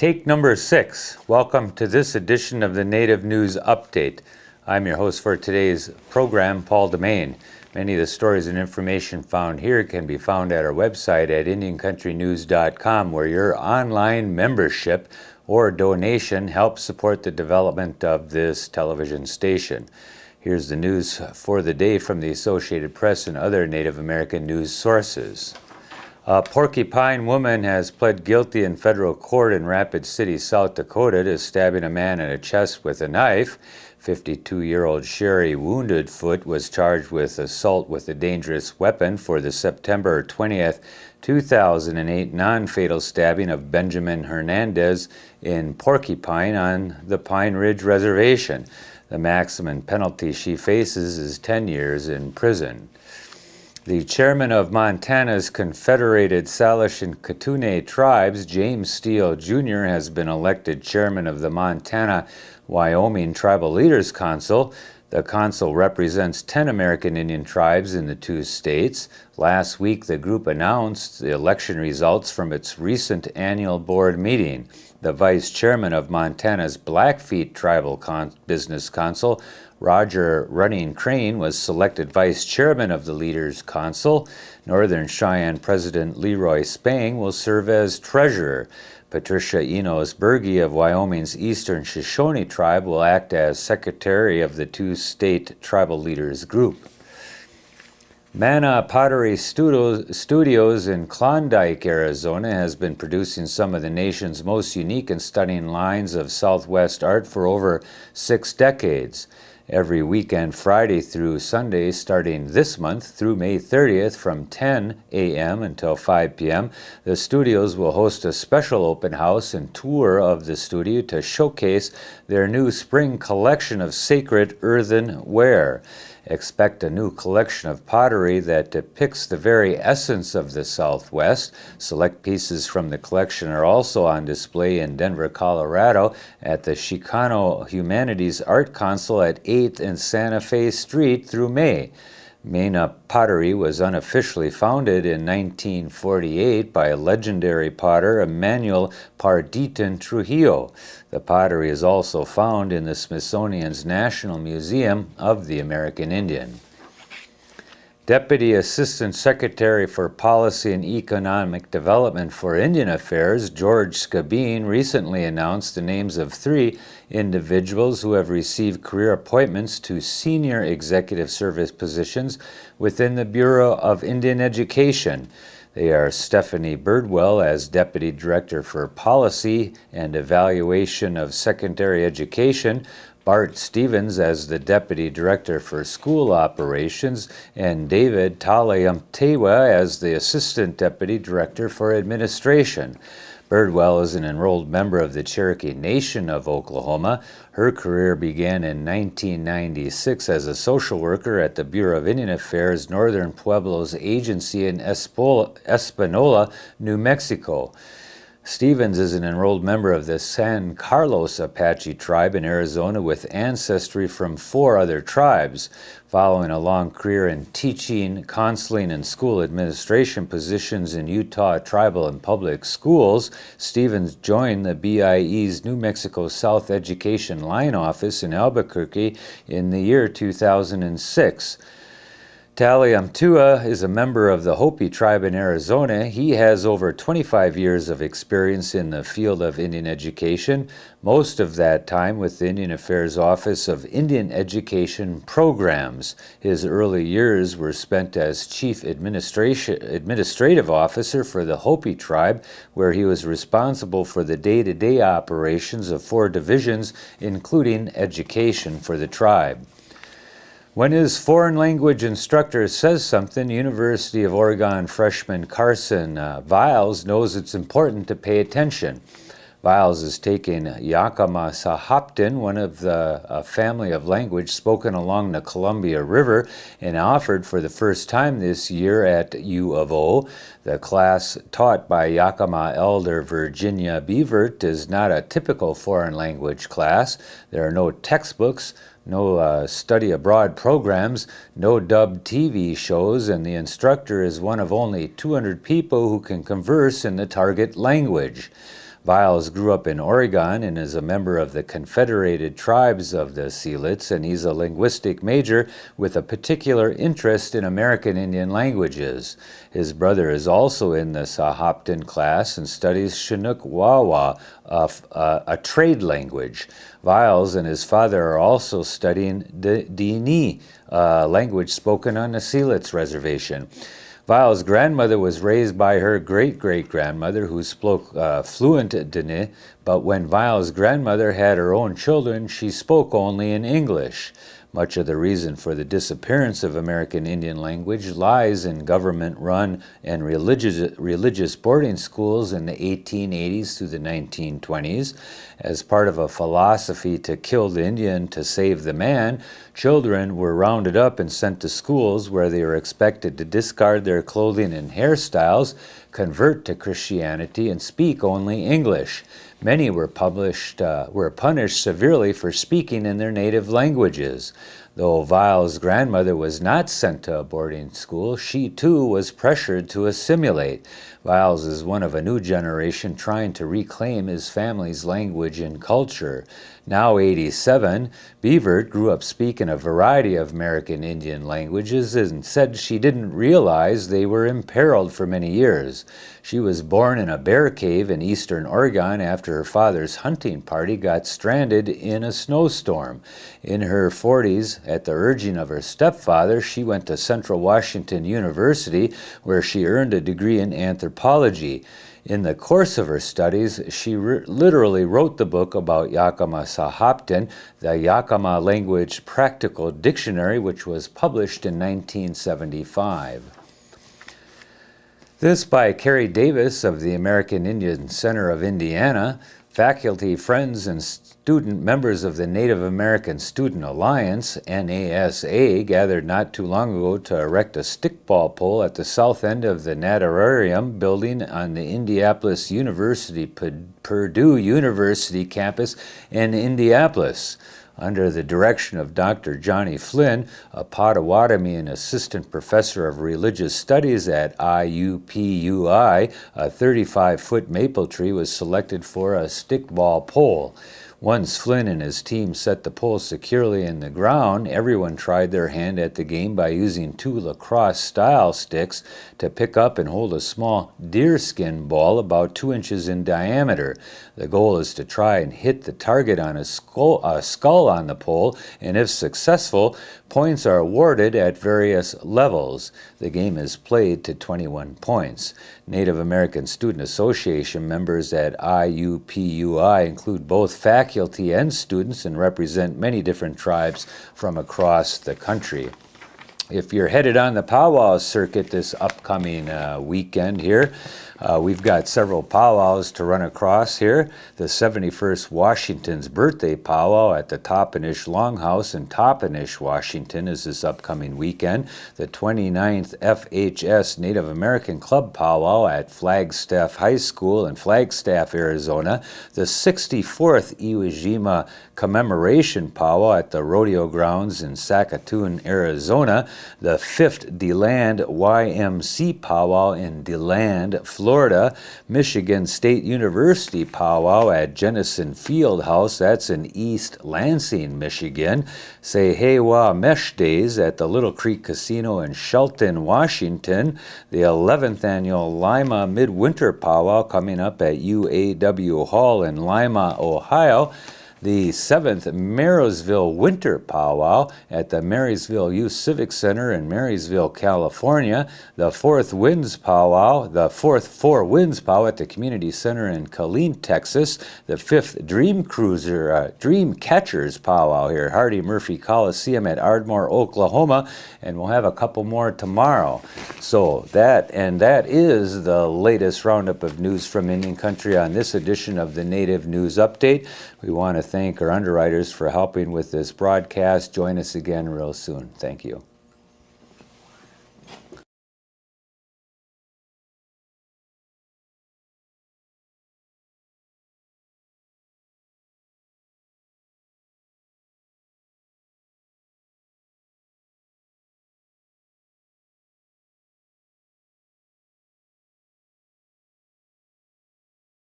Take number 6. Welcome to this edition of the Native News Update. I'm your host for today's program, Paul Demain. Many of the stories and information found here can be found at our website at IndianCountryNews.com, where your online membership or donation helps support the development of this television station. Here's the news for the day from the Associated Press and other Native American news sources. A Porcupine woman has pled guilty in federal court in Rapid City, South Dakota, to stabbing a man in the chest with a knife. 52-year-old Sherry Woundedfoot was charged with assault with a dangerous weapon for the September 20th, 2008 non-fatal stabbing of Benjamin Hernandez in Porcupine on the Pine Ridge Reservation. The maximum penalty she faces is 10 years in prison. The chairman of Montana's Confederated Salish and Kootenai tribes, James Steele Jr., has been elected chairman of the Montana-Wyoming Tribal Leaders Council. The council represents 10 American Indian tribes in the two states. Last week, the group announced the election results from its recent annual board meeting. The vice chairman of Montana's Blackfeet Tribal Business Council, Roger Running Crane, was selected vice chairman of the Leaders Council. Northern Cheyenne President Leroy Spang will serve as treasurer. Patricia Enos Berge of Wyoming's Eastern Shoshone Tribe will act as secretary of the two-state tribal leaders group. Mana Pottery Studios in Klondike, Arizona, has been producing some of the nation's most unique and stunning lines of Southwest art for over 6 decades. Every weekend, Friday through Sunday, starting this month through May 30th from 10 a.m. until 5 p.m., the studios will host a special open house and tour of the studio to showcase their new spring collection of sacred earthenware. Expect a new collection of pottery that depicts the very essence of the Southwest. Select pieces from the collection are also on display in Denver, Colorado at the Chicano Humanities Art Council at 8th and Santa Fe Street through May. Mena Pottery was unofficially founded in 1948 by legendary potter Emmanuel Parditon Trujillo. The pottery is also found in the Smithsonian's National Museum of the American Indian. Deputy Assistant Secretary for Policy and Economic Development for Indian Affairs, George Scabine, recently announced the names of 3 individuals who have received career appointments to senior executive service positions within the Bureau of Indian Education. They are Stephanie Birdwell as Deputy Director for Policy and Evaluation of Secondary Education, Bart Stevens as the Deputy Director for School Operations, and David Talayamtewa as the Assistant Deputy Director for Administration. Birdwell is an enrolled member of the Cherokee Nation of Oklahoma. Her career began in 1996 as a social worker at the Bureau of Indian Affairs Northern Pueblos Agency in Espanola, New Mexico. Stevens is an enrolled member of the San Carlos Apache tribe in Arizona with ancestry from 4 other tribes. Following a long career in teaching, counseling, and school administration positions in Utah tribal and public schools, Stevens joined the BIE's New Mexico South Education Line Office in Albuquerque in the year 2006. Talayamtewa is a member of the Hopi tribe in Arizona. He has over 25 years of experience in the field of Indian education, most of that time with the Indian Affairs Office of Indian Education Programs. His early years were spent as Chief Administrative Officer for the Hopi tribe, where he was responsible for the day-to-day operations of 4 divisions, including education for the tribe. When his foreign language instructor says something, University of Oregon freshman Carson Viles knows it's important to pay attention. Viles is taking Yakama Sahaptin, one of the family of language spoken along the Columbia River, and offered for the first time this year at U of O. The class taught by Yakama elder Virginia Beavert is not a typical foreign language class. There are no textbooks, no study abroad programs, no dubbed TV shows, and the instructor is one of only 200 people who can converse in the target language. Viles grew up in Oregon and is a member of the Confederated Tribes of the Siletz, and he's a linguistic major with a particular interest in American Indian languages. His brother is also in the Sahaptin class and studies Chinook Wawa, a trade language. Viles and his father are also studying the Dini language spoken on the Siletz Reservation. Viles' grandmother was raised by her great-great-grandmother who spoke fluent Dene, but when Viles' grandmother had her own children, she spoke only in English. Much of the reason for the disappearance of American Indian language lies in government-run and religious boarding schools in the 1880s through the 1920s. As part of a philosophy to kill the Indian to save the man, children were rounded up and sent to schools where they were expected to discard their clothing and hairstyles, convert to Christianity, and speak only English. Many were punished severely for speaking in their native languages. Though Viles' grandmother was not sent to a boarding school, she too was pressured to assimilate. Viles is one of a new generation trying to reclaim his family's language and culture. Now 87, Beavert grew up speaking a variety of American Indian languages and said she didn't realize they were imperiled for many years. She was born in a bear cave in eastern Oregon after her father's hunting party got stranded in a snowstorm. In her 40s, at the urging of her stepfather, she went to Central Washington University, where she earned a degree in anthropology. In the course of her studies, she literally wrote the book about Yakama Sahaptin, the Yakama Language Practical Dictionary, which was published in 1975. This by Carrie Davis of the American Indian Center of Indiana. Faculty, friends, and student members of the Native American Student Alliance, NASA, gathered not too long ago to erect a stickball pole at the south end of the Natararium building on the Indianapolis University, Purdue University campus in Indianapolis. Under the direction of Dr. Johnny Flynn, a Potawatomi assistant professor of religious studies at IUPUI, a 35-foot maple tree was selected for a stickball pole. Once Flynn and his team set the pole securely in the ground, everyone tried their hand at the game by using 2 lacrosse-style sticks to pick up and hold a small deerskin ball about 2 inches in diameter. The goal is to try and hit the target on a skull on the pole, and if successful, points are awarded at various levels. The game is played to 21 points. Native American Student Association members at IUPUI include both faculty and students and represent many different tribes from across the country. If you're headed on the powwow circuit this upcoming weekend here, we've got several powwows to run across here. The 71st Washington's Birthday Powwow at the Toppenish Longhouse in Toppenish, Washington is this upcoming weekend. The 29th FHS Native American Club Powwow at Flagstaff High School in Flagstaff, Arizona. The 64th Iwo Jima Commemoration Powwow at the Rodeo Grounds in Saskatoon, Arizona. The 5th DeLand YMC Powwow in DeLand, Florida. Michigan State University Powwow at Jennison Field House, that's in East Lansing, Michigan. Sehewa Mesh Days at the Little Creek Casino in Shelton, Washington. The 11th Annual Lima Midwinter Powwow coming up at UAW Hall in Lima, Ohio. The 7th Marysville Winter Powwow at the Marysville Youth Civic Center in Marysville, California. The 4th Winds Powwow, the 4th Four Winds Powwow at the Community Center in Killeen, Texas. The 5th Dream Catchers Powwow here, Hardy Murphy Coliseum at Ardmore, Oklahoma, and we'll have a couple more tomorrow. So that is the latest roundup of news from Indian Country on this edition of the Native News Update. We want to thank our underwriters for helping with this broadcast. Join us again real soon. Thank you.